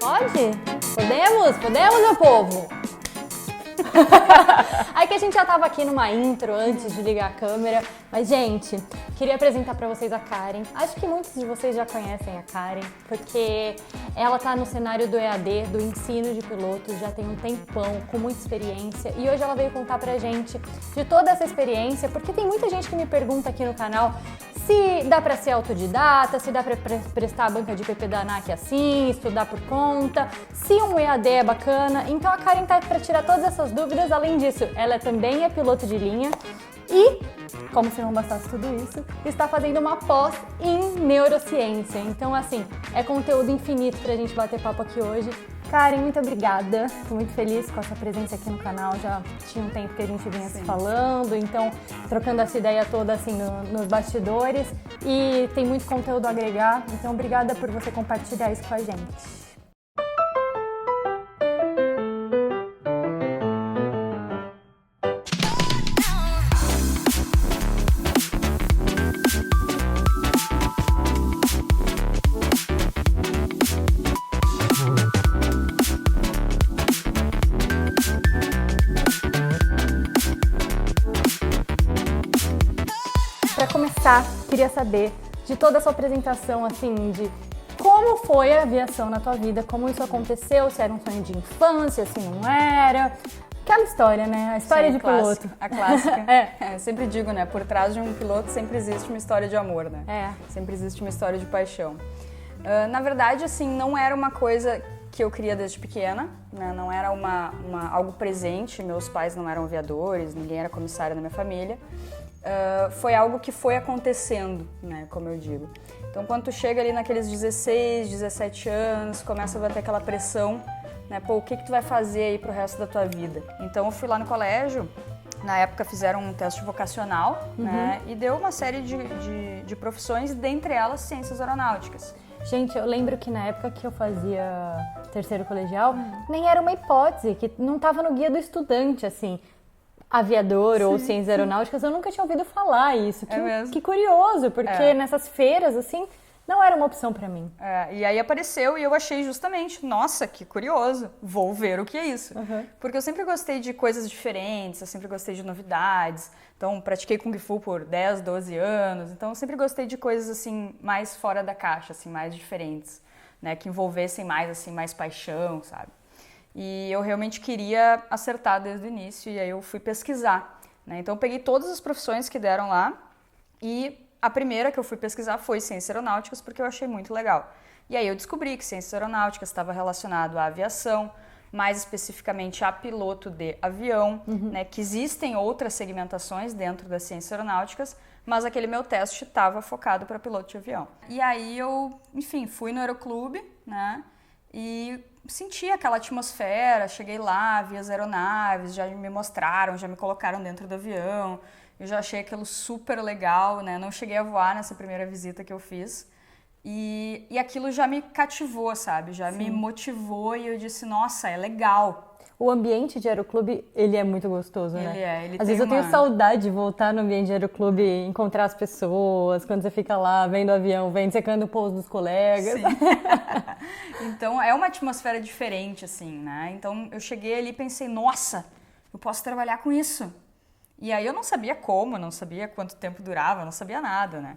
Pode? Podemos, meu povo? Aí que a gente já tava aqui numa intro antes de ligar a câmera, mas gente, queria apresentar pra vocês a Karen. Acho que muitos de vocês já conhecem a Karen, porque ela tá no cenário do EAD, do ensino de pilotos, já tem um tempão, com muita experiência, e hoje ela veio contar pra gente de toda essa experiência, porque tem muita gente que me pergunta aqui no canal se dá pra ser autodidata, se dá pra prestar a banca de PP da ANAC assim, estudar por conta, se um EAD é bacana. Então a Karen tá pra tirar todas essas dúvidas. Além disso, ela também é piloto de linha e, como se não bastasse tudo isso, está fazendo uma pós em neurociência. Então, assim, é conteúdo infinito pra gente bater papo aqui hoje. Karen, muito obrigada. Estou muito feliz com a sua presença aqui no canal. Já tinha um tempo que a gente vinha se falando, então trocando essa ideia toda assim nos bastidores. E tem muito conteúdo a agregar, então obrigada por você compartilhar isso com a gente. Queria saber de toda a sua apresentação, assim, de como foi a aviação na tua vida, como isso aconteceu, se era um sonho de infância, se não era. Aquela história, né? A história de piloto. A clássica. Sempre digo, né? Por trás de um piloto sempre existe uma história de amor, né? Sempre existe uma história de paixão. Na verdade, assim, não era uma coisa que eu queria desde pequena, né? Não era algo presente, meus pais não eram aviadores, ninguém era comissário na minha família. Foi algo que foi acontecendo, né, como eu digo. Então, quando tu chega ali naqueles 16, 17 anos, começa a bater aquela pressão, né, pô, o que tu vai fazer aí pro resto da tua vida? Então, eu fui lá no colégio, na época fizeram um teste vocacional, né, e deu uma série de profissões, dentre elas ciências aeronáuticas. Gente, eu lembro que na época que eu fazia terceiro colegial, nem era uma hipótese, que não estava no guia do estudante, assim, aviador ou ciências aeronáuticas, eu nunca tinha ouvido falar isso. Que curioso, porque nessas feiras, assim, não era uma opção pra mim. E aí apareceu e eu achei justamente, nossa, que curioso, vou ver o que é isso. Porque eu sempre gostei de coisas diferentes, eu sempre gostei de novidades. Então, pratiquei Kung Fu por 10, 12 anos, então eu sempre gostei de coisas, assim, mais fora da caixa, assim, mais diferentes, né, que envolvessem mais, assim, mais paixão, sabe? E eu realmente queria acertar desde o início e aí eu fui pesquisar, né? Então eu peguei todas as profissões que deram lá e a primeira que eu fui pesquisar foi ciências aeronáuticas porque eu achei muito legal. E aí eu descobri que ciências aeronáuticas estava relacionado à aviação, mais especificamente a piloto de avião, né? Que existem outras segmentações dentro das ciências aeronáuticas, mas aquele meu teste estava focado para piloto de avião. E aí eu, enfim, fui no aeroclube, né? E senti aquela atmosfera, cheguei lá, vi as aeronaves, já me mostraram, já me colocaram dentro do avião, eu já achei aquilo super legal, né? Não cheguei a voar nessa primeira visita que eu fiz e aquilo já me cativou, sabe? Já me motivou e eu disse, nossa, é legal. O ambiente de aeroclube, ele é muito gostoso, né? Ele Às vezes eu tenho saudade de voltar no ambiente de aeroclube, encontrar as pessoas, quando você fica lá vendo o avião, secando o pouso dos colegas. Sim. Então, é uma atmosfera diferente, assim, né? Então, eu cheguei ali e pensei, nossa, eu posso trabalhar com isso. E aí eu não sabia como, não sabia quanto tempo durava, não sabia nada, né?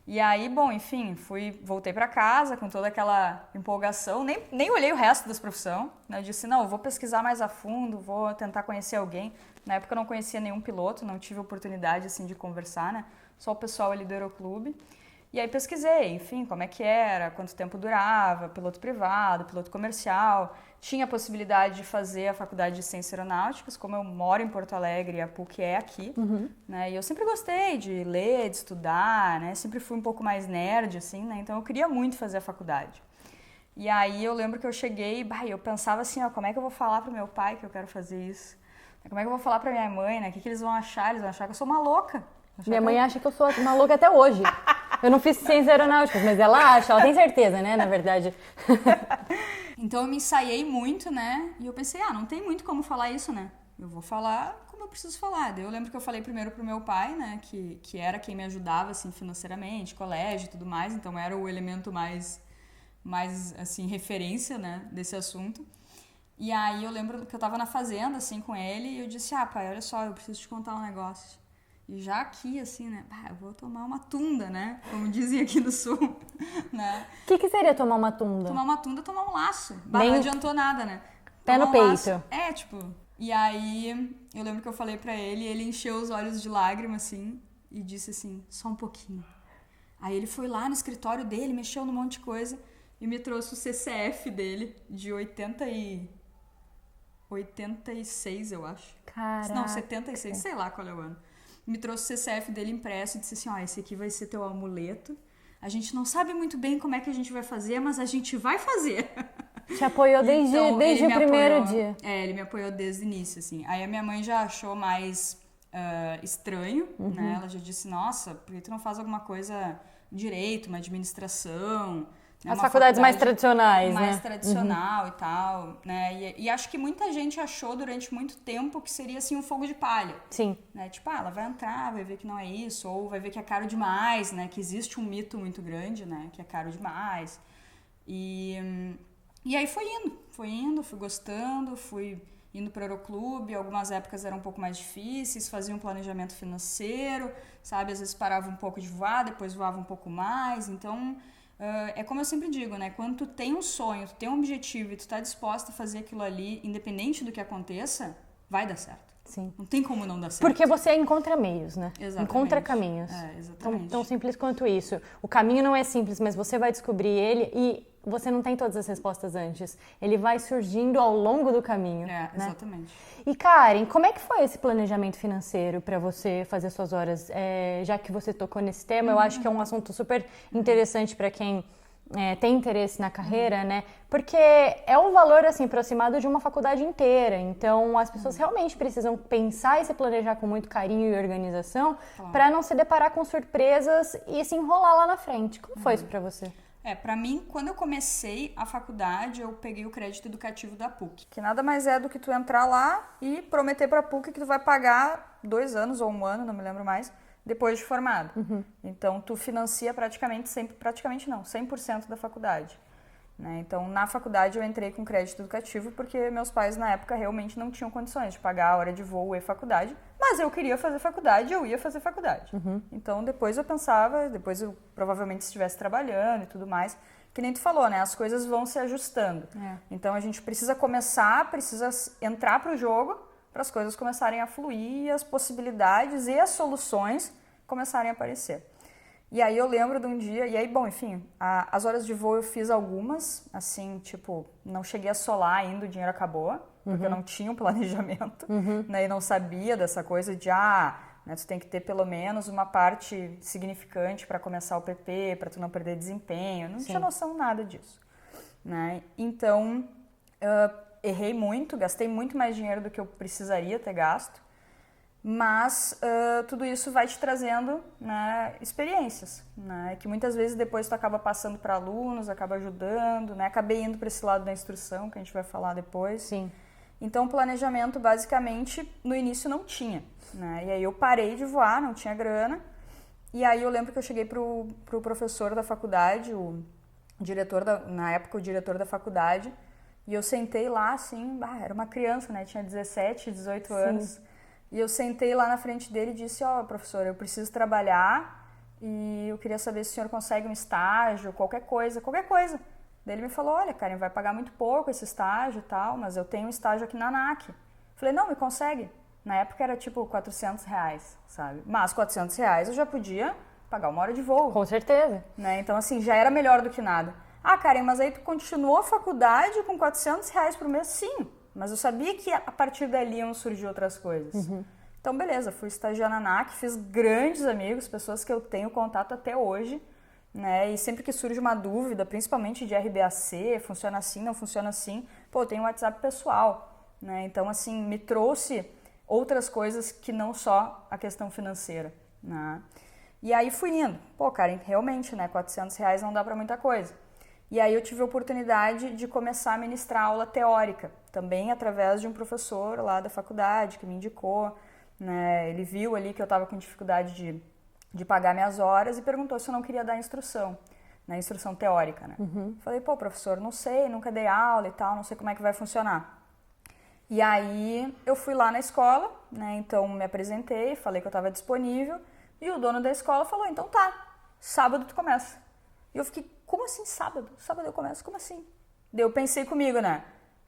E aí, bom, enfim, voltei para casa com toda aquela empolgação, nem olhei o resto das profissões, né? Eu disse, não, eu vou pesquisar mais a fundo, vou tentar conhecer alguém. Na época eu não conhecia nenhum piloto, não tive oportunidade, assim, de conversar, né? Só o pessoal ali do aeroclube. E aí pesquisei, enfim, como é que era, quanto tempo durava, piloto privado, piloto comercial. Tinha a possibilidade de fazer a faculdade de Ciências Aeronáuticas, como eu moro em Porto Alegre e a PUC é aqui, né? E eu sempre gostei de ler, de estudar, né? Sempre fui um pouco mais nerd, assim, né? Então eu queria muito fazer a faculdade. E aí eu lembro que eu cheguei e eu pensava assim, ó, como é que eu vou falar pro meu pai que eu quero fazer isso? Como é que eu vou falar pra minha mãe, né? O que eles vão achar? Eles vão achar que eu sou uma louca. Minha mãe acha que eu sou uma louca até hoje. Eu não fiz ciências aeronáuticas, mas ela acha, ela tem certeza, né, na verdade. Então eu me ensaiei muito, né, e eu pensei, não tem muito como falar isso, né, eu vou falar como eu preciso falar. Daí eu lembro que eu falei primeiro pro meu pai, né, que era quem me ajudava, assim, financeiramente, colégio e tudo mais, então era o elemento mais mais assim, referência, né, desse assunto. E aí eu lembro que eu tava na fazenda, assim, com ele, e eu disse, pai, olha só, eu preciso te contar um negócio. E já aqui, assim, né, eu vou tomar uma tunda, né, como dizem aqui no sul, né. O que seria tomar uma tunda? Tomar uma tunda, tomar um laço. Não adiantou nada, né. Pé no peito. Laço. Tipo... E aí eu lembro que eu falei pra ele, ele encheu os olhos de lágrima, assim, e disse assim, só um pouquinho. Aí ele foi lá no escritório dele, mexeu num monte de coisa, e me trouxe o CCF dele, de 86, eu acho. Caraca. Não, 76, sei lá qual é o ano. Me trouxe o CCF dele impresso e disse assim, esse aqui vai ser teu amuleto. A gente não sabe muito bem como é que a gente vai fazer, mas a gente vai fazer. Te apoiou desde o primeiro dia. Ele me apoiou desde o início, assim. Aí a minha mãe já achou mais estranho, né? Ela já disse, nossa, por que tu não faz alguma coisa direito, uma administração... As faculdades mais tradicionais, mais tradicional e tal, né? E acho que muita gente achou durante muito tempo que seria, assim, um fogo de palha. Sim. Né? Tipo, ela vai entrar, vai ver que não é isso, ou vai ver que é caro demais, né? Que existe um mito muito grande, né? Que é caro demais. E aí fui gostando, fui indo para o Aeroclube, algumas épocas eram um pouco mais difíceis, fazia um planejamento financeiro, sabe? Às vezes parava um pouco de voar, depois voava um pouco mais, então... é como eu sempre digo, né? Quando tu tem um sonho, tu tem um objetivo e tu tá disposta a fazer aquilo ali, independente do que aconteça, vai dar certo. Sim. Não tem como não dar certo. Porque você encontra meios, né? Exatamente. Encontra caminhos. Exatamente. Tão simples quanto isso. O caminho não é simples, mas você vai descobrir ele e você não tem todas as respostas antes. Ele vai surgindo ao longo do caminho. Exatamente. E Karen, como é que foi esse planejamento financeiro para você fazer suas horas? Já que você tocou nesse tema, eu acho que é um assunto super interessante para quem tem interesse na carreira, né? Porque é um valor, assim, aproximado de uma faculdade inteira. Então, as pessoas realmente precisam pensar e se planejar com muito carinho e organização para não se deparar com surpresas e se enrolar lá na frente. Como foi isso para você? Pra mim, quando eu comecei a faculdade, eu peguei o crédito educativo da PUC. Que nada mais é do que tu entrar lá e prometer pra PUC que tu vai pagar 2 anos ou 1 ano, não me lembro mais, depois de formado. Então, tu financia praticamente 100% da faculdade. Né? Então, na faculdade eu entrei com crédito educativo porque meus pais, na época, realmente não tinham condições de pagar a hora de voo e faculdade, mas eu queria fazer faculdade, eu ia fazer faculdade. Então, depois eu pensava, depois eu provavelmente estivesse trabalhando e tudo mais, que nem tu falou, né? As coisas vão se ajustando. Então, a gente precisa precisa entrar pro jogo para as coisas começarem a fluir, as possibilidades e as soluções começarem a aparecer. E aí eu lembro de um dia, e aí, bom, enfim, as horas de voo eu fiz algumas, assim, tipo, não cheguei a solar ainda, o dinheiro acabou, porque eu não tinha um planejamento, né, e não sabia dessa coisa de, né, tu tem que ter pelo menos uma parte significante para começar o PP, para tu não perder desempenho, não tinha noção nada disso, né, então, errei muito, gastei muito mais dinheiro do que eu precisaria ter gasto, mas tudo isso vai te trazendo, né, experiências, né, que muitas vezes depois tu acaba passando para alunos, acaba ajudando, né, acabei indo para esse lado da instrução, que a gente vai falar depois. Sim. Então, o planejamento, basicamente, no início não tinha, né, e aí eu parei de voar, não tinha grana, e aí eu lembro que eu cheguei pro professor da faculdade, na época o diretor da faculdade, e eu sentei lá, assim, era uma criança, né, tinha 17, 18 anos, e eu sentei lá na frente dele e disse, professor, eu preciso trabalhar e eu queria saber se o senhor consegue um estágio, qualquer coisa. Daí ele me falou, olha, Karen, vai pagar muito pouco esse estágio e tal, mas eu tenho um estágio aqui na ANAC. Falei, não, me consegue. Na época era tipo R$400, sabe? Mas R$400 eu já podia pagar 1 hora de voo. Com certeza. Né? Então, assim, já era melhor do que nada. Karen, mas aí tu continuou a faculdade com R$400 por mês? Sim. Mas eu sabia que a partir dali iam surgir outras coisas. Então, beleza, fui estagiar na ANAC, fiz grandes amigos, pessoas que eu tenho contato até hoje, né? E sempre que surge uma dúvida, principalmente de RBAC, funciona assim, não funciona assim, eu tenho um WhatsApp pessoal, né? Então, assim, me trouxe outras coisas que não só a questão financeira, né? E aí fui indo. Karen, realmente, né? R$400 não dá pra muita coisa. E aí eu tive a oportunidade de começar a ministrar aula teórica, também através de um professor lá da faculdade que me indicou, né? Ele viu ali que eu estava com dificuldade de pagar minhas horas e perguntou se eu não queria dar instrução. na instrução teórica, né? Falei, pô, professor, não sei, nunca dei aula e tal, não sei como é que vai funcionar. E aí eu fui lá na escola, né? Então me apresentei, falei que eu estava disponível e o dono da escola falou, então tá, sábado tu começa. E eu fiquei, como assim sábado? Sábado eu começo, como assim? Daí eu pensei comigo, né?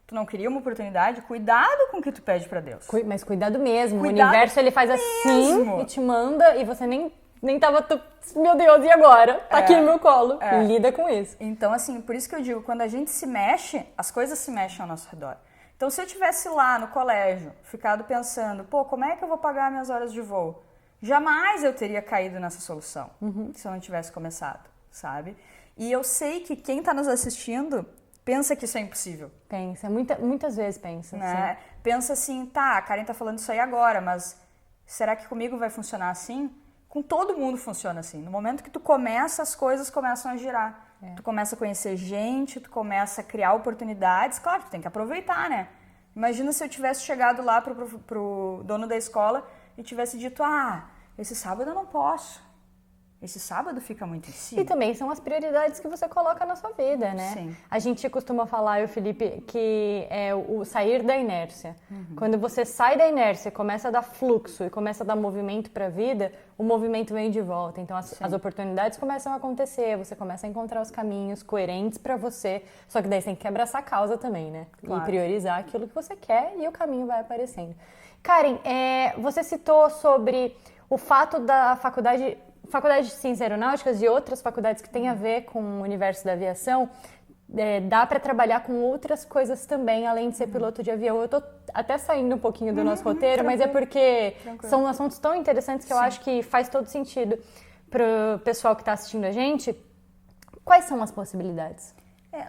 Tu não queria uma oportunidade? Cuidado com o que tu pede pra Deus. Mas cuidado mesmo. Cuidado o universo, ele faz assim mesmo. e te manda e você nem tava... Meu Deus, e agora? Tá aqui no meu colo. Lida com isso. Então, assim, por isso que eu digo, quando a gente se mexe, as coisas se mexem ao nosso redor. Então, se eu tivesse lá no colégio, ficado pensando, pô, como é que eu vou pagar minhas horas de voo? Jamais eu teria caído nessa solução, se eu não tivesse começado, sabe? E eu sei que quem tá nos assistindo pensa que isso é impossível. Pensa, muitas vezes pensa. Né? Pensa assim, tá, a Karen tá falando isso aí agora, mas será que comigo vai funcionar assim? Com todo mundo funciona assim. No momento que tu começa, as coisas começam a girar. Tu começa a conhecer gente, tu começa a criar oportunidades. Claro, tu tem que aproveitar, né? Imagina se eu tivesse chegado lá pro dono da escola e tivesse dito, esse sábado eu não posso. Esse sábado fica muito em cima. E também são as prioridades que você coloca na sua vida, né? Sim. A gente costuma falar, eu e o Felipe, que é o sair da inércia. Quando você sai da inércia, começa a dar fluxo e começa a dar movimento para a vida, o movimento vem de volta. Então as oportunidades começam a acontecer, você começa a encontrar os caminhos coerentes para você. Só que daí você tem que abraçar a causa também, né? Claro. E priorizar aquilo que você quer e o caminho vai aparecendo. Karen, você citou sobre o fato da faculdade de Ciências Aeronáuticas e outras faculdades que têm a ver com o universo da aviação, dá para trabalhar com outras coisas também, além de ser piloto de avião. Eu tô até saindo um pouquinho do nosso roteiro, mas é porque são assuntos tão interessantes que eu acho que faz todo sentido para o pessoal que está assistindo a gente. Quais são as possibilidades?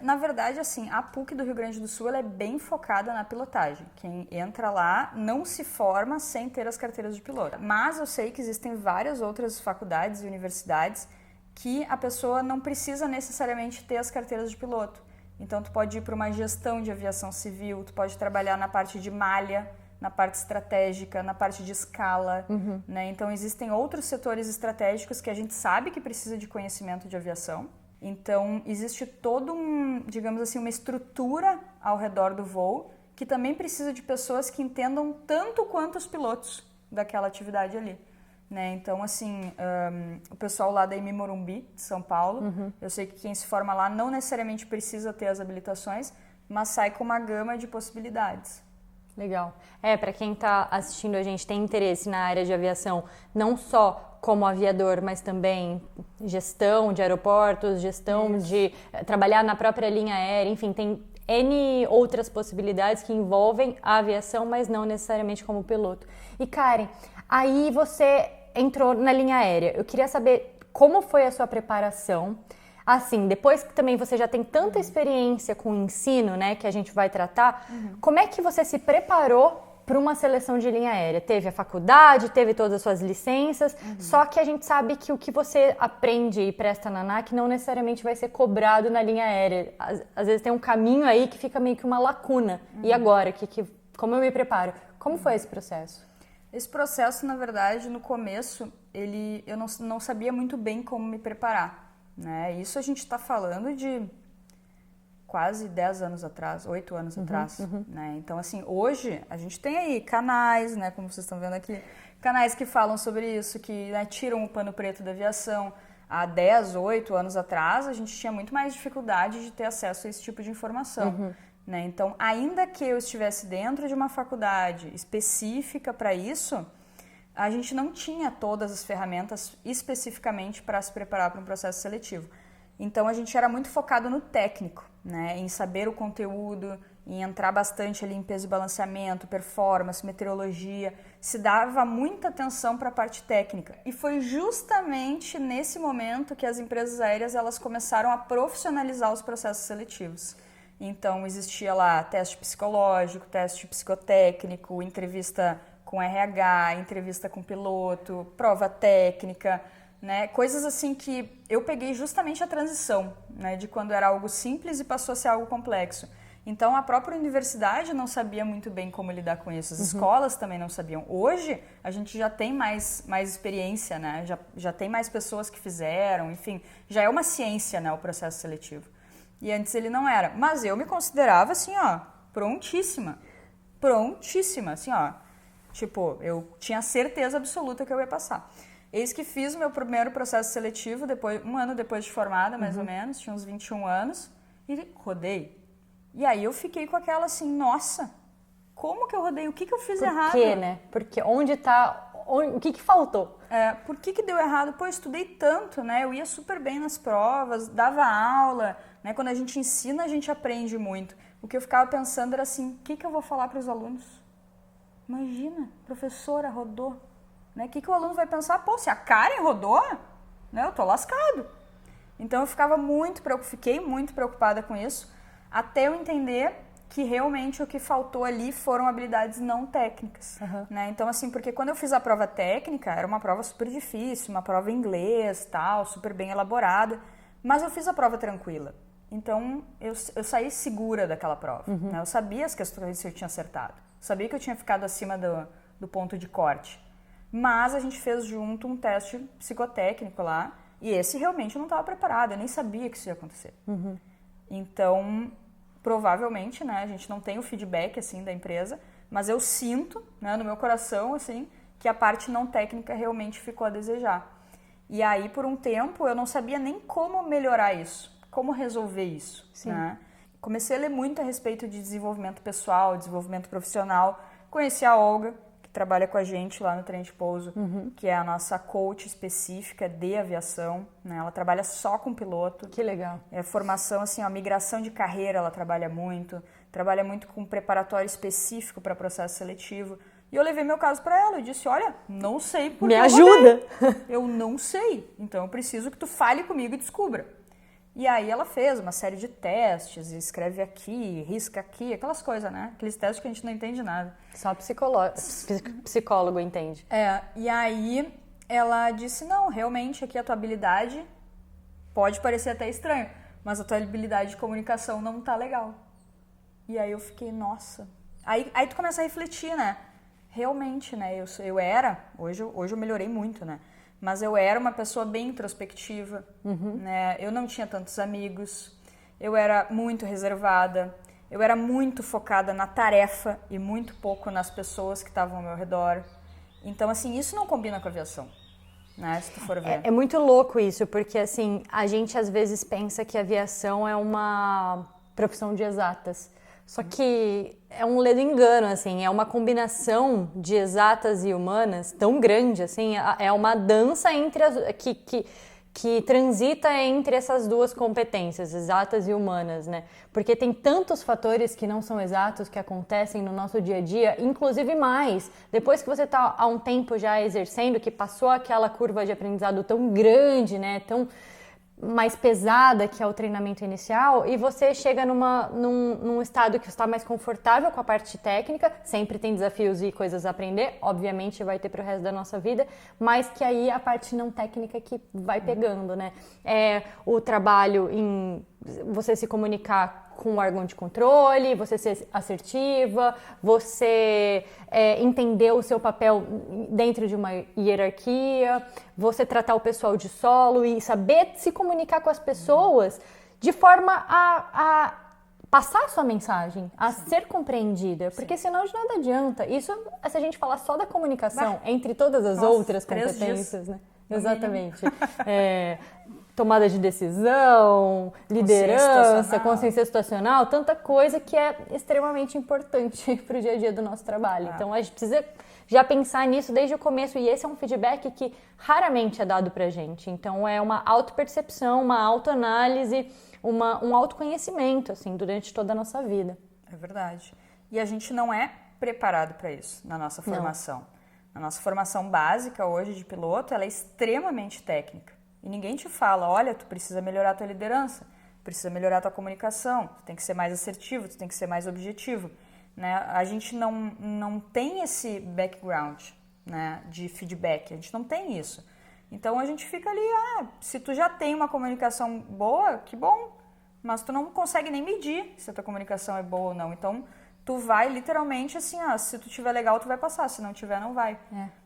Na verdade, assim, a PUC do Rio Grande do Sul ela é bem focada na pilotagem. Quem entra lá não se forma sem ter as carteiras de piloto. Mas eu sei que existem várias outras faculdades e universidades que a pessoa não precisa necessariamente ter as carteiras de piloto. Então, tu pode ir para uma gestão de aviação civil, tu pode trabalhar na parte de malha, na parte estratégica, na parte de escala, né? Então, existem outros setores estratégicos que a gente sabe que precisa de conhecimento de aviação. Então, existe todo digamos assim, uma estrutura ao redor do voo que também precisa de pessoas que entendam tanto quanto os pilotos daquela atividade ali, né? Então, assim, o pessoal lá da IMI Morumbi, de São Paulo, eu sei que quem se forma lá não necessariamente precisa ter as habilitações, mas sai com uma gama de possibilidades. Legal. Para quem está assistindo a gente tem interesse na área de aviação, não só como aviador, mas também gestão de aeroportos, gestão de trabalhar na própria linha aérea, enfim, tem N outras possibilidades que envolvem a aviação, mas não necessariamente como piloto. E Karen, aí você entrou na linha aérea. Eu queria saber como foi a sua preparação. Assim, depois que também você já tem tanta experiência com o ensino, né, que a gente vai tratar, como é que você se preparou para uma seleção de linha aérea? Teve a faculdade, teve todas as suas licenças, só que a gente sabe que o que você aprende e presta na ANAC não necessariamente vai ser cobrado na linha aérea. Às vezes tem um caminho aí que fica meio que uma lacuna. E agora? Como eu me preparo? Como foi esse processo? Esse processo, na verdade, no começo, eu não sabia muito bem como me preparar, né? Isso a gente está falando de quase 10 anos atrás, 8 anos atrás, né? Então, assim, hoje a gente tem aí canais, né, como vocês estão vendo aqui, canais que falam sobre isso, que, né, tiram o pano preto da aviação. Há 10, 8 anos atrás, a gente tinha muito mais dificuldade de ter acesso a esse tipo de informação, né? Então, ainda que eu estivesse dentro de uma faculdade específica para isso, a gente não tinha todas as ferramentas especificamente para se preparar para um processo seletivo. Então, a gente era muito focado no técnico, né? Em saber o conteúdo, em entrar bastante ali em peso e balanceamento, performance, meteorologia. Se dava muita atenção para a parte técnica. E foi justamente nesse momento que as empresas aéreas elas começaram a profissionalizar os processos seletivos. Então, existia lá teste psicológico, teste psicotécnico, entrevista com RH, entrevista com piloto, prova técnica, né? Coisas assim que eu peguei justamente a transição, né? De quando era algo simples e passou a ser algo complexo. Então, a própria universidade não sabia muito bem como lidar com isso, as escolas também não sabiam. Hoje, a gente já tem mais experiência, né? Já tem mais pessoas que fizeram, enfim, já é uma ciência, né, o processo seletivo. E antes ele não era. Mas eu me considerava, assim, ó, prontíssima, assim, ó. Tipo, eu tinha certeza absoluta que eu ia passar. Eis que fiz o meu primeiro processo seletivo, um ano depois de formada, mais ou menos, tinha uns 21 anos, e rodei. E aí eu fiquei com aquela assim, nossa, como que eu rodei? O que eu fiz errado? Por quê, né? Porque o que faltou? Por que deu errado? Pô, eu estudei tanto, né? Eu ia super bem nas provas, dava aula, né? Quando a gente ensina, a gente aprende muito. O que eu ficava pensando era assim, o que eu vou falar para os alunos? Imagina, professora rodou. Né? O que o aluno vai pensar? Pô, se a Karen rodou, né, eu tô lascado. Então eu fiquei muito preocupada com isso, até eu entender que realmente o que faltou ali foram habilidades não técnicas. Né? Então, assim, porque quando eu fiz a prova técnica, era uma prova super difícil, uma prova em inglês, tal, super bem elaborada, mas eu fiz a prova tranquila. Então, eu saí segura daquela prova. Né? Eu sabia as questões que eu tinha acertado, sabia que eu tinha ficado acima do ponto de corte. Mas a gente fez junto um teste psicotécnico lá, e esse realmente eu não estava preparada, eu nem sabia que isso ia acontecer. Então, provavelmente, né, a gente não tem o feedback, assim, da empresa, mas eu sinto, né, no meu coração, assim, que a parte não técnica realmente ficou a desejar. E aí, por um tempo, eu não sabia nem como melhorar isso, como resolver isso. Né? Comecei a ler muito a respeito de desenvolvimento pessoal, desenvolvimento profissional. Conheci a Olga, que trabalha com a gente lá no Trem de Pouso, que é a nossa coach específica de aviação. Né? Ela trabalha só com piloto. Que legal. É formação, assim, ó, migração de carreira, ela trabalha muito com preparatório específico para processo seletivo. E eu levei meu caso para ela, eu disse, olha, não sei por que Me ajuda! Eu não sei, então eu preciso que tu fale comigo e descubra. E aí ela fez uma série de testes, escreve aqui, risca aqui, aquelas coisas, né? Aqueles testes que a gente não entende nada. Só psicólogo entende. E aí ela disse, não, realmente aqui a tua habilidade pode parecer até estranho, mas a tua habilidade de comunicação não tá legal. E aí eu fiquei, nossa. Aí tu começa a refletir, né? Realmente, né? Hoje eu melhorei muito, né? Mas eu era uma pessoa bem introspectiva, né? Eu não tinha tantos amigos, eu era muito reservada, eu era muito focada na tarefa e muito pouco nas pessoas que estavam ao meu redor. Então, assim, isso não combina com a aviação, né? Se tu for ver. É muito louco isso, porque, assim, a gente às vezes pensa que a aviação é uma profissão de exatas. Só que é um ledo engano, assim, é uma combinação de exatas e humanas tão grande, assim, é uma dança entre que transita entre essas duas competências, exatas e humanas, né? Porque tem tantos fatores que não são exatos que acontecem no nosso dia a dia, inclusive mais. Depois que você está há um tempo já exercendo, que passou aquela curva de aprendizado tão grande, né? Tão mais pesada que é o treinamento inicial, e você chega num estado que você está mais confortável com a parte técnica, sempre tem desafios e coisas a aprender, obviamente vai ter pro resto da nossa vida, mas que aí a parte não técnica que vai pegando, né? O trabalho em você se comunicar com o órgão de controle, você ser assertiva, você entender o seu papel dentro de uma hierarquia, você tratar o pessoal de solo e saber se comunicar com as pessoas de forma a passar a sua mensagem, a ser compreendida, porque senão de nada adianta. Isso, se a gente falar só da comunicação, entre todas as outras competências, né? Exatamente. Tomada de decisão, liderança, consciência situacional, tanta coisa que é extremamente importante para o dia a dia do nosso trabalho. Então, a gente precisa já pensar nisso desde o começo, e esse é um feedback que raramente é dado pra gente. Então, é uma autopercepção, uma autoanálise, um autoconhecimento, assim, durante toda a nossa vida. É verdade. E a gente não é preparado para isso na nossa formação. A nossa formação básica hoje de piloto, ela é extremamente técnica. E ninguém te fala, olha, tu precisa melhorar a tua liderança, precisa melhorar a tua comunicação, tu tem que ser mais assertivo, tu tem que ser mais objetivo. Né? A gente não tem esse background, né, de feedback, a gente não tem isso. Então a gente fica ali, se tu já tem uma comunicação boa, que bom, mas tu não consegue nem medir se a tua comunicação é boa ou não. Então, tu vai literalmente assim, se tu tiver legal, tu vai passar, se não tiver, não vai.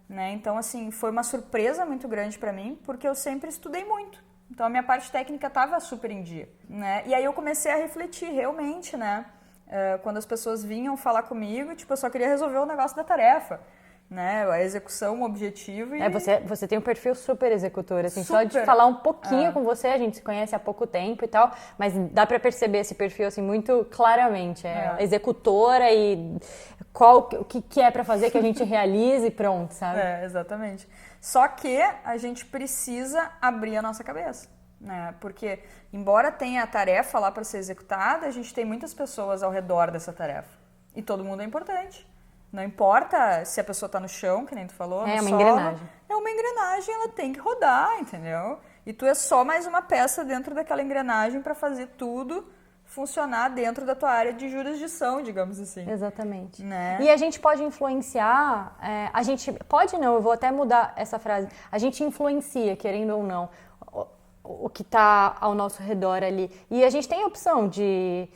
Né? Então, assim, foi uma surpresa muito grande pra mim, porque eu sempre estudei muito. Então, a minha parte técnica estava super em dia. Né? E aí eu comecei a refletir, realmente, né? Quando as pessoas vinham falar comigo, tipo, eu só queria resolver o negócio da tarefa. Né? A execução, o objetivo e... Você tem um perfil super executor, assim, super. Só de falar um pouquinho com você, a gente se conhece há pouco tempo e tal, mas dá pra perceber esse perfil, assim, muito claramente, executora e o que é pra fazer que a gente realize e pronto, sabe? Exatamente. Só que a gente precisa abrir a nossa cabeça, né? Porque, embora tenha a tarefa lá pra ser executada, a gente tem muitas pessoas ao redor dessa tarefa e todo mundo é importante. Não importa se a pessoa tá no chão, que nem tu falou, é no uma solo, engrenagem. É uma engrenagem, ela tem que rodar, entendeu? E tu é só mais uma peça dentro daquela engrenagem para fazer tudo funcionar dentro da tua área de jurisdição, digamos assim. Exatamente. Né? E a gente pode influenciar, eu vou até mudar essa frase, a gente influencia, querendo ou não, o que tá ao nosso redor ali. E a gente tem a opção de...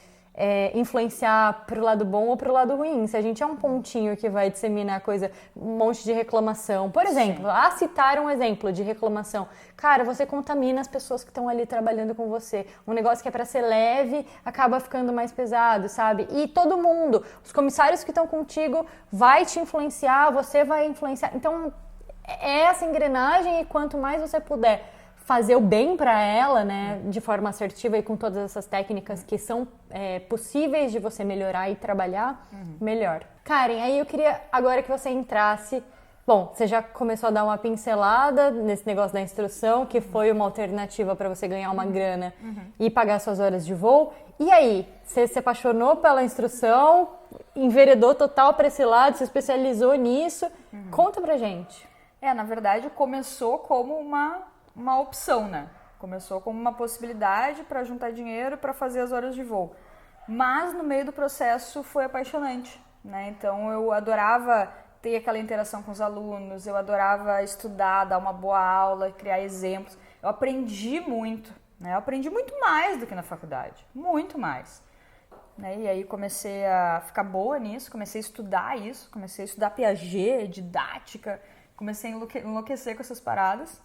influenciar pro lado bom ou pro lado ruim. Se a gente é um pontinho que vai disseminar coisa, um monte de reclamação. Por exemplo, citar um exemplo de reclamação. Cara, você contamina as pessoas que estão ali trabalhando com você. Um negócio que é pra ser leve, acaba ficando mais pesado, sabe? E todo mundo, os comissários que estão contigo, vai te influenciar, você vai influenciar. Então, é essa engrenagem e quanto mais você puder fazer o bem para ela, né, de forma assertiva e com todas essas técnicas que são possíveis de você melhorar e trabalhar, melhor. Karen, aí eu queria agora que você entrasse... Bom, você já começou a dar uma pincelada nesse negócio da instrução, que foi uma alternativa para você ganhar uma grana e pagar suas horas de voo. E aí, você se apaixonou pela instrução, enveredou total para esse lado, se especializou nisso. Conta pra gente. Na verdade, começou como uma opção, né? Começou como uma possibilidade para juntar dinheiro para fazer as horas de voo. Mas no meio do processo foi apaixonante, né? Então eu adorava ter aquela interação com os alunos, eu adorava estudar, dar uma boa aula, criar exemplos. Eu aprendi muito, né? Eu aprendi muito mais do que na faculdade, muito mais. Né? E aí comecei a ficar boa nisso, comecei a estudar isso, comecei a estudar Piaget, didática, comecei a enlouquecer com essas paradas.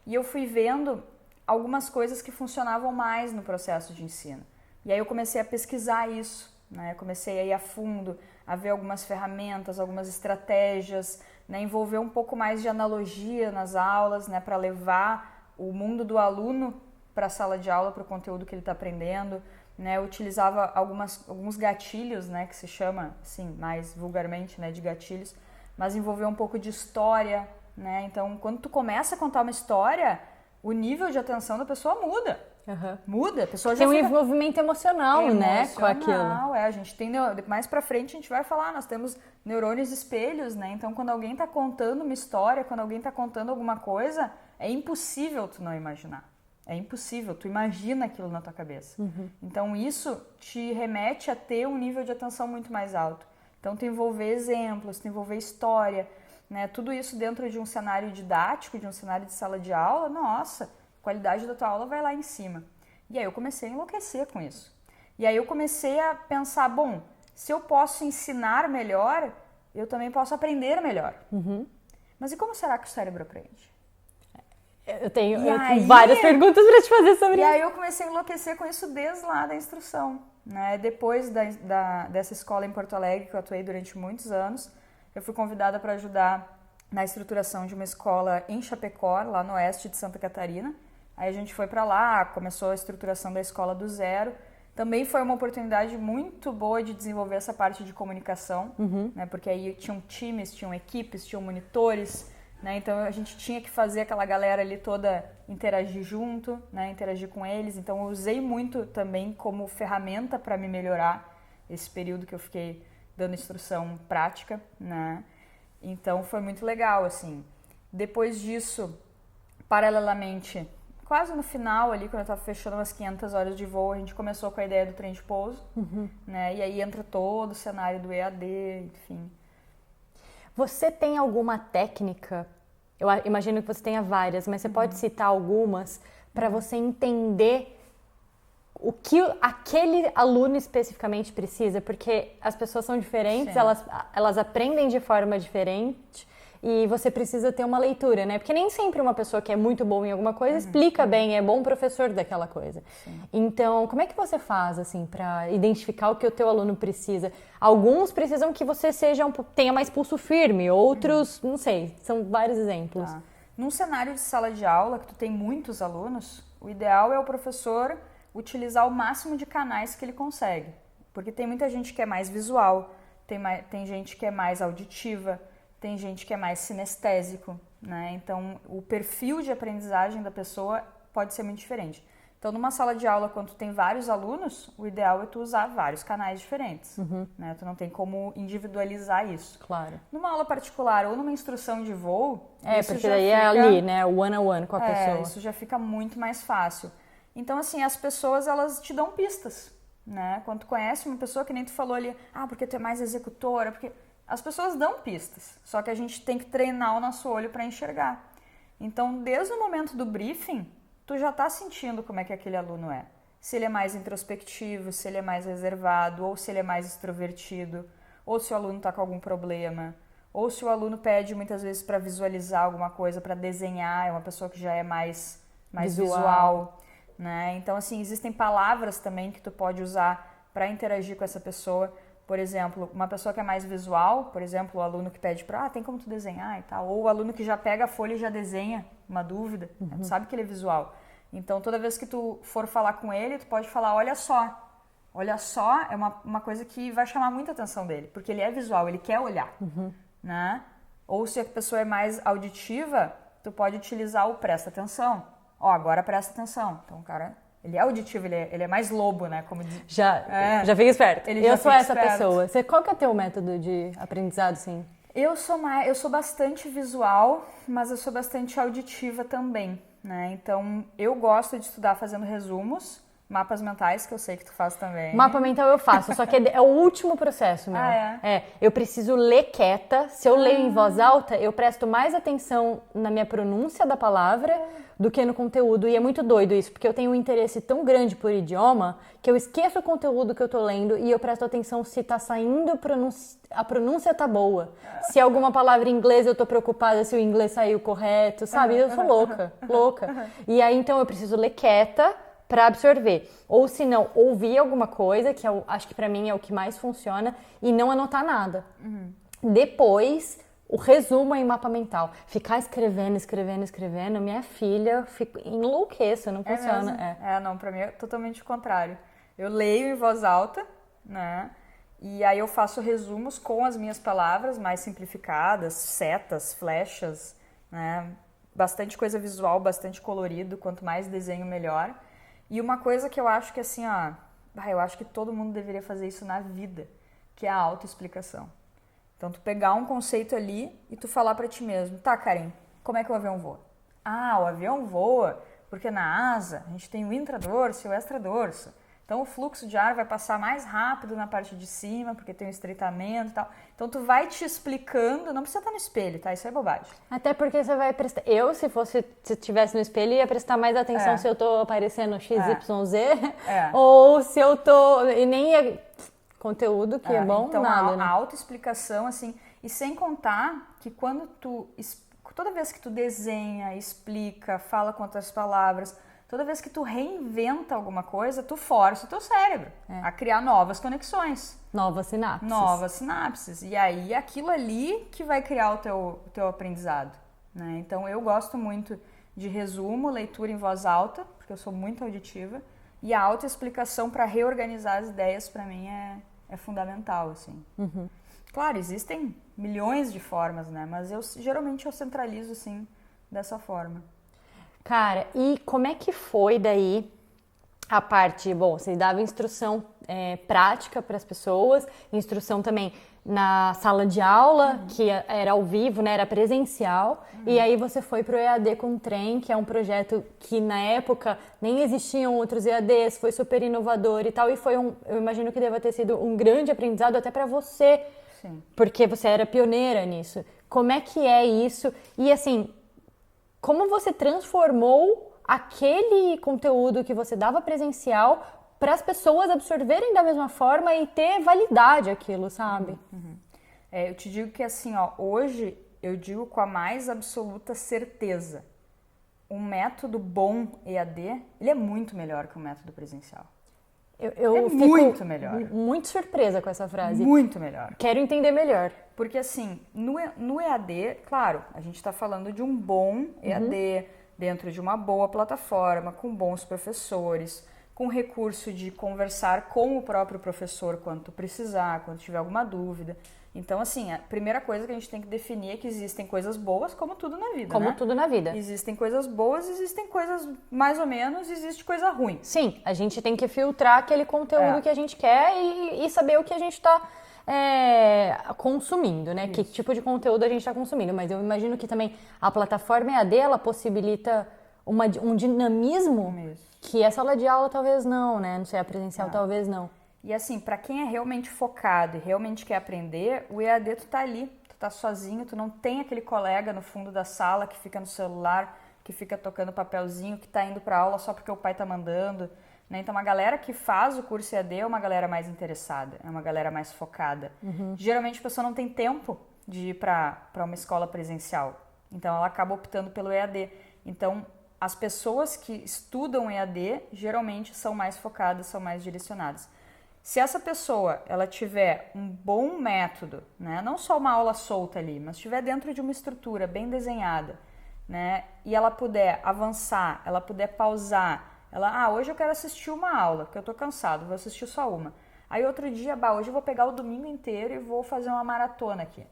E eu fui vendo algumas coisas que funcionavam mais no processo de ensino. E aí eu comecei a pesquisar isso, né? Comecei a ir a fundo, a ver algumas ferramentas, algumas estratégias, né? Envolver um pouco mais de analogia nas aulas, né? Para levar o mundo do aluno para a sala de aula, para o conteúdo que ele está aprendendo. Né? Eu utilizava alguns gatilhos, né? Que se chama, assim, mais vulgarmente, né? De gatilhos, mas envolver um pouco de história, né? Então, quando tu começa a contar uma história, o nível de atenção da pessoa muda. Muda, a pessoa já tem um envolvimento emocional, né, com aquilo. A gente tem, mais pra frente a gente vai falar, nós temos neurônios espelhos, né? Então, quando alguém tá contando uma história, quando alguém tá contando alguma coisa, é impossível tu não imaginar. É impossível, tu imagina aquilo na tua cabeça. Então, isso te remete a ter um nível de atenção muito mais alto. Então, tu envolver exemplos, tu envolver história, né? Tudo isso dentro de um cenário didático, de um cenário de sala de aula, nossa, a qualidade da tua aula vai lá em cima. E aí eu comecei a enlouquecer com isso. E aí eu comecei a pensar, bom, se eu posso ensinar melhor, eu também posso aprender melhor. Mas e como será que o cérebro aprende? Eu tenho várias perguntas para te fazer sobre isso. E aí eu comecei a enlouquecer com isso desde lá da instrução. Né? Depois dessa escola em Porto Alegre, que eu atuei durante muitos anos, eu fui convidada para ajudar na estruturação de uma escola em Chapecó, lá no oeste de Santa Catarina. Aí a gente foi para lá, começou a estruturação da escola do zero. Também foi uma oportunidade muito boa de desenvolver essa parte de comunicação, né? Porque aí tinham times, tinham equipes, tinham monitores, né? Então a gente tinha que fazer aquela galera ali toda interagir junto, né? Interagir com eles. Então eu usei muito também como ferramenta para me melhorar esse período que eu fiquei dando instrução prática, né? Então foi muito legal, assim. Depois disso, paralelamente, quase no final ali, quando eu estava fechando umas 500 horas de voo, a gente começou com a ideia do trem de pouso, né? E aí entra todo o cenário do EAD, enfim. Você tem alguma técnica, eu imagino que você tenha várias, mas você pode citar algumas para você entender o que aquele aluno especificamente precisa, porque as pessoas são diferentes, elas aprendem de forma diferente e você precisa ter uma leitura, né? Porque nem sempre uma pessoa que é muito boa em alguma coisa explica bem, é bom professor daquela coisa. Sim. Então, como é que você faz, assim, para identificar o que o teu aluno precisa? Alguns precisam que você tenha mais pulso firme, outros, não sei, são vários exemplos. Tá. Num cenário de sala de aula, que tu tem muitos alunos, o ideal é o professor utilizar o máximo de canais que ele consegue. Porque tem muita gente que é mais visual, tem gente que é mais auditiva, tem gente que é mais sinestésico, né? Então, o perfil de aprendizagem da pessoa pode ser muito diferente. Então, numa sala de aula, quando tu tem vários alunos, o ideal é tu usar vários canais diferentes, né? Tu não tem como individualizar isso. Claro. Numa aula particular ou numa instrução de voo... porque daí é ali, né? O one-on-one com a pessoa. Isso já fica muito mais fácil. Então, assim, as pessoas, elas te dão pistas, né? Quando tu conhece uma pessoa, que nem tu falou ali, porque tu é mais executora, porque... As pessoas dão pistas, só que a gente tem que treinar o nosso olho para enxergar. Então, desde o momento do briefing, tu já tá sentindo como é que aquele aluno é. Se ele é mais introspectivo, se ele é mais reservado, ou se ele é mais extrovertido, ou se o aluno tá com algum problema, ou se o aluno pede muitas vezes para visualizar alguma coisa, para desenhar, é uma pessoa que já é mais visual, né? Então, assim, existem palavras também que tu pode usar para interagir com essa pessoa. Por exemplo, uma pessoa que é mais visual, por exemplo, o aluno que pede para, tem como tu desenhar e tal, ou o aluno que já pega a folha e já desenha uma dúvida, tu sabe que ele é visual. Então, toda vez que tu for falar com ele, tu pode falar, olha só. Olha só é uma coisa que vai chamar muita atenção dele, porque ele é visual, ele quer olhar, né? Ou se a pessoa é mais auditiva, tu pode utilizar o presta atenção. Agora presta atenção. Então, o cara... Ele é auditivo, ele é mais lobo, né? Como já fica esperto. Eu sou essa esperto. Pessoa. Qual que é o teu método de aprendizado, assim? Eu sou bastante visual, mas eu sou bastante auditiva também, né? Então, eu gosto de estudar fazendo resumos, mapas mentais, que eu sei que tu faz também. Mapa mental eu faço, só que é o último processo meu. Eu preciso ler quieta. Se eu leio em voz alta, eu presto mais atenção na minha pronúncia da palavra do que no conteúdo. E é muito doido isso, porque eu tenho um interesse tão grande por idioma que eu esqueço o conteúdo que eu tô lendo e eu presto atenção se tá saindo a pronúncia tá boa. Se alguma palavra em inglês eu tô preocupada se o inglês saiu correto, sabe? Eu sou louca. E aí, então, eu preciso ler quieta para absorver. Ou se não, ouvir alguma coisa, que acho que para mim é o que mais funciona, e não anotar nada. Depois, o resumo em mapa mental. Ficar escrevendo, minha filha enlouqueça, não funciona. Não, pra mim é totalmente o contrário. Eu leio em voz alta, né? E aí eu faço resumos com as minhas palavras mais simplificadas, setas, flechas, né? Bastante coisa visual, bastante colorido, quanto mais desenho, melhor. E uma coisa que eu acho que assim, eu acho que todo mundo deveria fazer isso na vida, que é a autoexplicação. Então, tu pegar um conceito ali e tu falar pra ti mesmo, tá, Karen, como é que o avião voa? O avião voa porque na asa a gente tem o intradorso e o extradorso. Então, o fluxo de ar vai passar mais rápido na parte de cima, porque tem o estreitamento e tal. Então, tu vai te explicando, não precisa estar no espelho, tá? Isso é bobagem. Até porque você vai prestar... se estivesse no espelho, ia prestar mais atenção se eu tô aparecendo XYZ, ou se eu tô... E nem ia... Conteúdo que é bom, então, nada, né? A autoexplicação, assim... E sem contar que toda vez que tu desenha, explica, fala com outras palavras... Toda vez que tu reinventa alguma coisa, tu força o teu cérebro a criar novas conexões. Novas sinapses. E aí, aquilo ali que vai criar o teu aprendizado, né? Então, eu gosto muito de resumo, leitura em voz alta, porque eu sou muito auditiva. E a autoexplicação para reorganizar as ideias, para mim, é fundamental, assim. Claro, existem milhões de formas, né? Mas geralmente eu centralizo, assim, dessa forma. Cara, e como é que foi daí a parte, você dava instrução prática para as pessoas, instrução também na sala de aula, que era ao vivo, né, era presencial, e aí você foi pro EAD com o Trem, que é um projeto que na época nem existiam outros EADs, foi super inovador e tal, e eu imagino que deva ter sido um grande aprendizado até para você, Sim. Porque você era pioneira nisso. Como é que é isso? E assim... Como você transformou aquele conteúdo que você dava presencial para as pessoas absorverem da mesma forma e ter validade aquilo, sabe? Eu te digo que assim, ó, hoje eu digo com a mais absoluta certeza, um método bom EAD, ele é muito melhor que um método presencial. Eu fico muito melhor. Muito surpresa com essa frase. Muito melhor. Quero entender melhor. Porque assim, no EAD, claro, a gente está falando de um bom EAD, dentro de uma boa plataforma, com bons professores, com recurso de conversar com o próprio professor quando tu precisar, quando tiver alguma dúvida. Então, assim, a primeira coisa que a gente tem que definir é que existem coisas boas, como tudo na vida, Como né? tudo na vida. Existem coisas boas, existem coisas mais ou menos, existe coisa ruim. Sim, a gente tem que filtrar aquele conteúdo que a gente quer e saber o que a gente está consumindo, né? Isso. Que tipo de conteúdo a gente está consumindo. Mas eu imagino que também a plataforma EAD, ela possibilita um dinamismo que a sala de aula talvez não, né? Não sei, a presencial talvez não. E assim, para quem é realmente focado e realmente quer aprender, o EAD tu tá ali, tu tá sozinho, tu não tem aquele colega no fundo da sala que fica no celular, que fica tocando papelzinho, que tá indo para aula só porque o pai tá mandando, né? Então a galera que faz o curso EAD é uma galera mais interessada, é uma galera mais focada. Geralmente a pessoa não tem tempo de ir para uma escola presencial, então ela acaba optando pelo EAD. Então as pessoas que estudam EAD geralmente são mais focadas, são mais direcionadas. Se essa pessoa ela tiver um bom método, né, não só uma aula solta ali, mas estiver dentro de uma estrutura bem desenhada, né, e ela puder avançar, ela puder pausar, hoje eu quero assistir uma aula, porque eu tô cansado, vou assistir só uma. Aí outro dia, hoje eu vou pegar o domingo inteiro e vou fazer uma maratona aqui,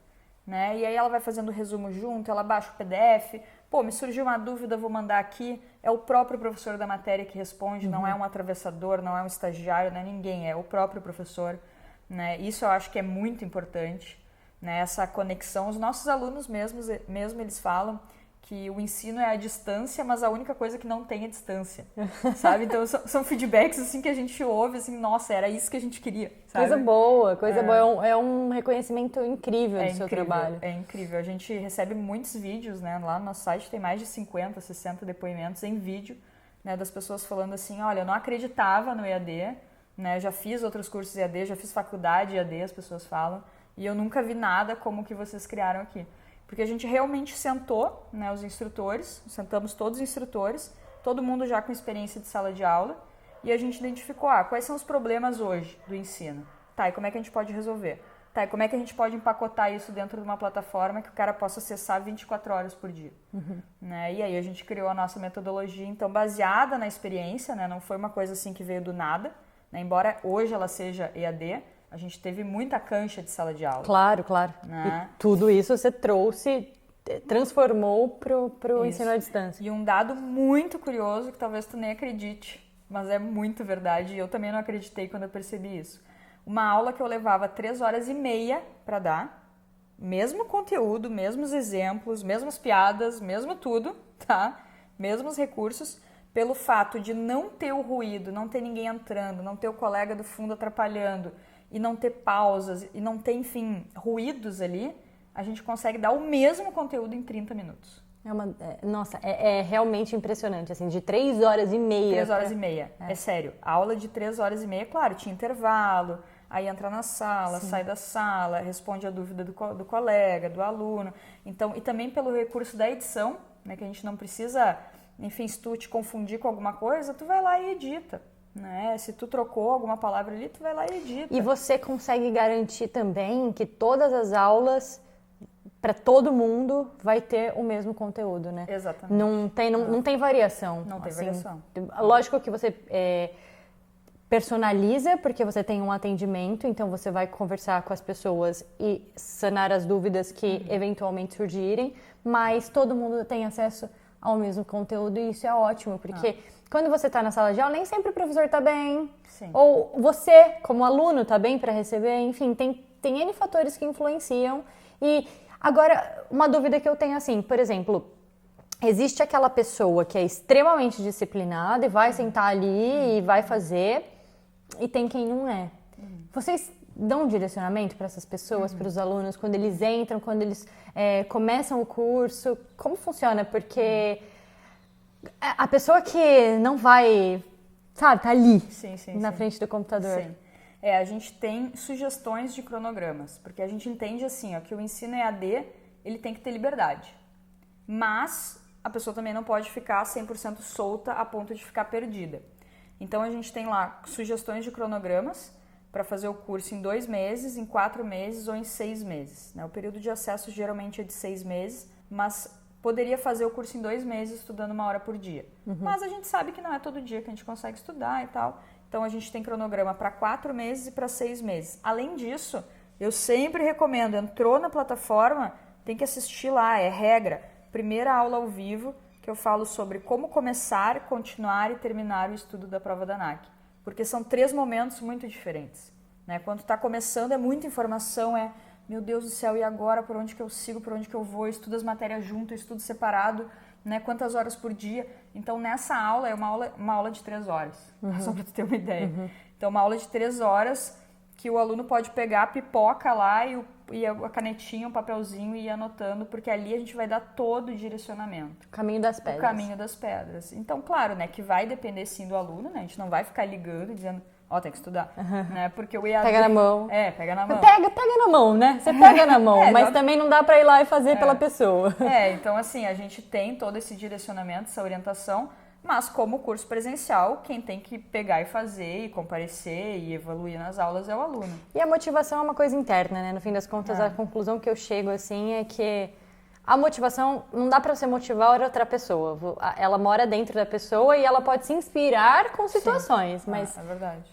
né? E aí ela vai fazendo o resumo junto, ela baixa o PDF, me surgiu uma dúvida, vou mandar aqui, é o próprio professor da matéria que responde, não é um atravessador, não é um estagiário, não é ninguém, é o próprio professor, né? Isso eu acho que é muito importante, né? Essa conexão, os nossos alunos mesmo eles falam que o ensino é a distância, mas a única coisa que não tem é distância, sabe? Então são feedbacks assim que a gente ouve, assim, nossa, era isso que a gente queria, sabe? Coisa boa, é um reconhecimento incrível do seu trabalho. É incrível, a gente recebe muitos vídeos, né? Lá no nosso site tem mais de 50, 60 depoimentos em vídeo, né? Das pessoas falando assim, olha, eu não acreditava no EAD, né? Já fiz outros cursos EAD, já fiz faculdade EAD, as pessoas falam, e eu nunca vi nada como o que vocês criaram aqui. Porque a gente realmente sentou, né, os instrutores, sentamos todos os instrutores, todo mundo já com experiência de sala de aula, e a gente identificou, quais são os problemas hoje do ensino? Tá, e como é que a gente pode resolver? Tá, e como é que a gente pode empacotar isso dentro de uma plataforma que o cara possa acessar 24 horas por dia? Né? E aí a gente criou a nossa metodologia, então, baseada na experiência, né, não foi uma coisa assim que veio do nada, né, embora hoje ela seja EAD, a gente teve muita cancha de sala de aula. Claro. Né? E tudo isso você transformou pro ensino à distância. E um dado muito curioso, que talvez tu nem acredite, mas é muito verdade, e eu também não acreditei quando eu percebi isso. Uma aula que eu levava 3 horas e meia para dar, mesmo conteúdo, mesmos exemplos, mesmas piadas, mesmo tudo, tá? Mesmos recursos, pelo fato de não ter o ruído, não ter ninguém entrando, não ter o colega do fundo atrapalhando, e não ter pausas, e não ter, enfim, ruídos ali, a gente consegue dar o mesmo conteúdo em 30 minutos. Nossa, é realmente impressionante, assim, de 3 horas e meia. 3 horas e meia, é sério. A aula de 3 horas e meia, claro, tinha intervalo, aí entra na sala, sai da sala, responde a dúvida do colega, do aluno. Então, e também pelo recurso da edição, né, que a gente não precisa, enfim, se tu te confundir com alguma coisa, tu vai lá e edita. Né? Se tu trocou alguma palavra ali, tu vai lá e edita. E você consegue garantir também que todas as aulas, para todo mundo, vai ter o mesmo conteúdo, né? Exatamente. Não tem variação. Não tem variação. Lógico que você personaliza, porque você tem um atendimento, então você vai conversar com as pessoas e sanar as dúvidas que eventualmente surgirem, mas todo mundo tem acesso ao mesmo conteúdo e isso é ótimo, porque quando você está na sala de aula, nem sempre o professor está bem, Sim. Ou você, como aluno, está bem para receber, enfim, tem N fatores que influenciam. E agora, uma dúvida que eu tenho assim, por exemplo, existe aquela pessoa que é extremamente disciplinada e vai sentar ali e vai fazer, e tem quem não é. Vocês dão um direcionamento para essas pessoas, para os alunos, quando eles entram, quando eles começam o curso? Como funciona? Porque a pessoa que não vai sabe, tá ali, sim, na frente do computador. Sim. A gente tem sugestões de cronogramas, porque a gente entende assim, ó, que o ensino EAD, ele tem que ter liberdade. Mas a pessoa também não pode ficar 100% solta a ponto de ficar perdida. Então a gente tem lá sugestões de cronogramas para fazer o curso em 2 meses, em 4 meses ou em 6 meses. Né? O período de acesso geralmente é de 6 meses, mas poderia fazer o curso em 2 meses estudando 1 hora por dia. Mas a gente sabe que não é todo dia que a gente consegue estudar e tal. Então a gente tem cronograma para 4 meses e para 6 meses. Além disso, eu sempre recomendo, entrou na plataforma, tem que assistir lá, é regra. Primeira aula ao vivo, que eu falo sobre como começar, continuar e terminar o estudo da prova da ANAC. Porque são 3 momentos muito diferentes. Né? Quando está começando é muita informação, meu Deus do céu, e agora? Por onde que eu sigo? Por onde que eu vou? Estudo as matérias junto, estudo separado, né? Quantas horas por dia? Então, nessa aula, é uma aula de 3 horas, só para tu ter uma ideia. Então, uma aula de 3 horas que o aluno pode pegar a pipoca lá e a canetinha, um papelzinho e ir anotando, porque ali a gente vai dar todo o direcionamento. O caminho das pedras. O caminho das pedras. Então, claro, né, que vai depender sim do aluno, né? A gente não vai ficar ligando e dizendo, tem que estudar, né? Porque o EAD... Pega na mão. Pega na mão. Pega na mão, né? Você pega na mão, mas também não dá pra ir lá e fazer pela pessoa. Então assim, a gente tem todo esse direcionamento, essa orientação, mas como curso presencial, quem tem que pegar e fazer, e comparecer, e evoluir nas aulas é o aluno. E a motivação é uma coisa interna, né? No fim das contas, a conclusão que eu chego, assim, é que a motivação, não dá pra você motivar outra pessoa. Ela mora dentro da pessoa e ela pode se inspirar com situações, mas é verdade.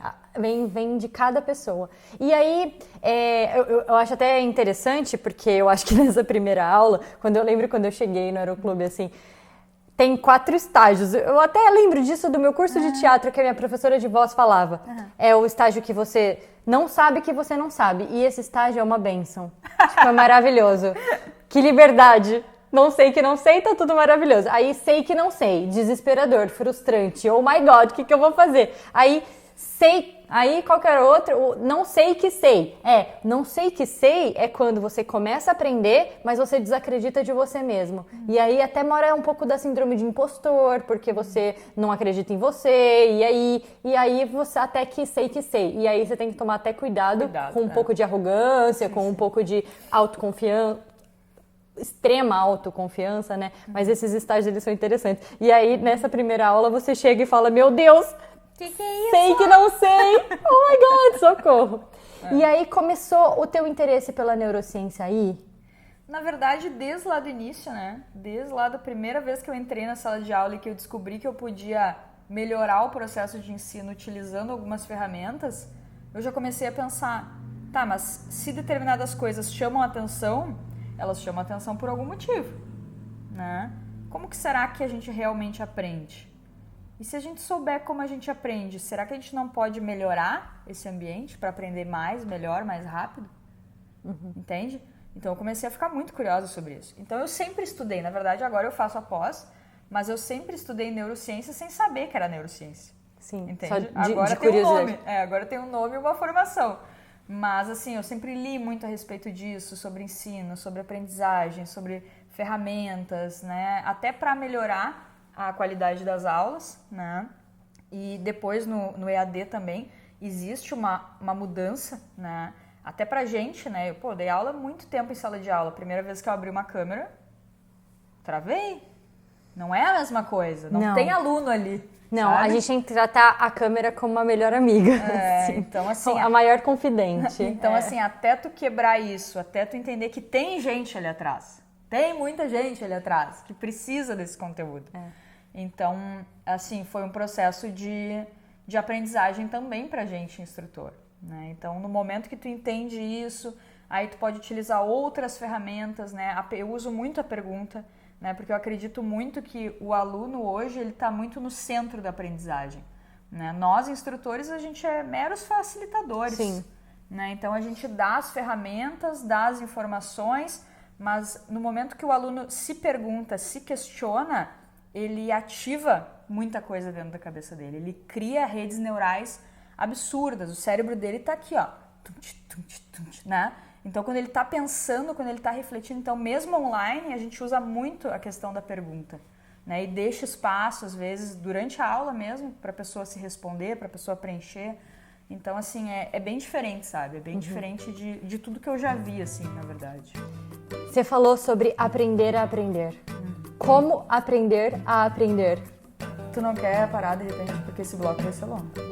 Vem de cada pessoa. E aí, eu acho até interessante, porque eu acho que nessa primeira aula, quando eu cheguei no Aeroclube, assim, tem 4 estágios. Eu até lembro disso do meu curso de teatro, que a minha professora de voz falava. É o estágio que você não sabe que você não sabe. E esse estágio é uma bênção. Tipo, é maravilhoso. Que liberdade. Não sei que não sei, tá tudo maravilhoso. Aí sei que não sei. Desesperador, frustrante. Oh my God, o que eu vou fazer? Aí sei. Aí qualquer outro, não sei que sei. Não sei que sei é quando você começa a aprender, mas você desacredita de você mesmo. E aí até mora um pouco da síndrome de impostor, porque você não acredita em você, e aí você até que sei que sei. E aí você tem que tomar até cuidado com um pouco de arrogância, com um pouco de autoconfiança, extrema autoconfiança, né? Mas esses estágios, eles são interessantes. E aí, nessa primeira aula, você chega e fala, meu Deus, que é isso? Sei que não sei. Oh my God, socorro. E aí começou o teu interesse pela neurociência aí? Na verdade, desde lá do início, né? Desde lá da primeira vez que eu entrei na sala de aula e que eu descobri que eu podia melhorar o processo de ensino utilizando algumas ferramentas, eu já comecei a pensar, mas se determinadas coisas chamam atenção, elas chamam atenção por algum motivo, né? Como que será que a gente realmente aprende? E se a gente souber como a gente aprende, será que a gente não pode melhorar esse ambiente para aprender mais, melhor, mais rápido? Entende? Então eu comecei a ficar muito curiosa sobre isso. Então eu sempre estudei, na verdade agora eu faço a pós, mas eu sempre estudei neurociência sem saber que era neurociência. Sim, entende? só Agora de tem um curiosidade. nome. Agora tem um nome e uma formação. Mas assim, eu sempre li muito a respeito disso, sobre ensino, sobre aprendizagem, sobre ferramentas, né? Até para melhorar a qualidade das aulas, né? E depois no EAD também existe uma mudança, né? Até pra gente, né? Eu, dei aula há muito tempo em sala de aula. Primeira vez que eu abri uma câmera, travei. Não é a mesma coisa. Não tem aluno ali. Não, sabe? a gente tem que tratar a câmera como uma melhor amiga. Então assim... A maior confidente. Então assim, até tu quebrar isso, até tu entender que tem gente ali atrás. Tem muita gente ali atrás que precisa desse conteúdo. Então, assim, foi um processo de aprendizagem também pra gente, instrutor, né? Então, no momento que tu entende isso, aí tu pode utilizar outras ferramentas, né? Eu uso muito a pergunta, né? Porque eu acredito muito que o aluno hoje, ele tá muito no centro da aprendizagem, né? Nós, instrutores, a gente é meros facilitadores. Sim. Né? Então, a gente dá as ferramentas, dá as informações, mas no momento que o aluno se pergunta, se questiona, ele ativa muita coisa dentro da cabeça dele. Ele cria redes neurais absurdas. O cérebro dele tá aqui, ó. Né? Então, quando ele tá pensando, quando ele tá refletindo, então mesmo online, a gente usa muito a questão da pergunta. né? E deixa espaço, às vezes, durante a aula mesmo, para a pessoa se responder, para a pessoa preencher. Então, assim, é bem diferente, sabe? É bem diferente de tudo que eu já vi, assim, na verdade. Você falou sobre aprender a aprender. Como aprender a aprender? Tu não quer parar, de repente, porque esse bloco vai ser longo.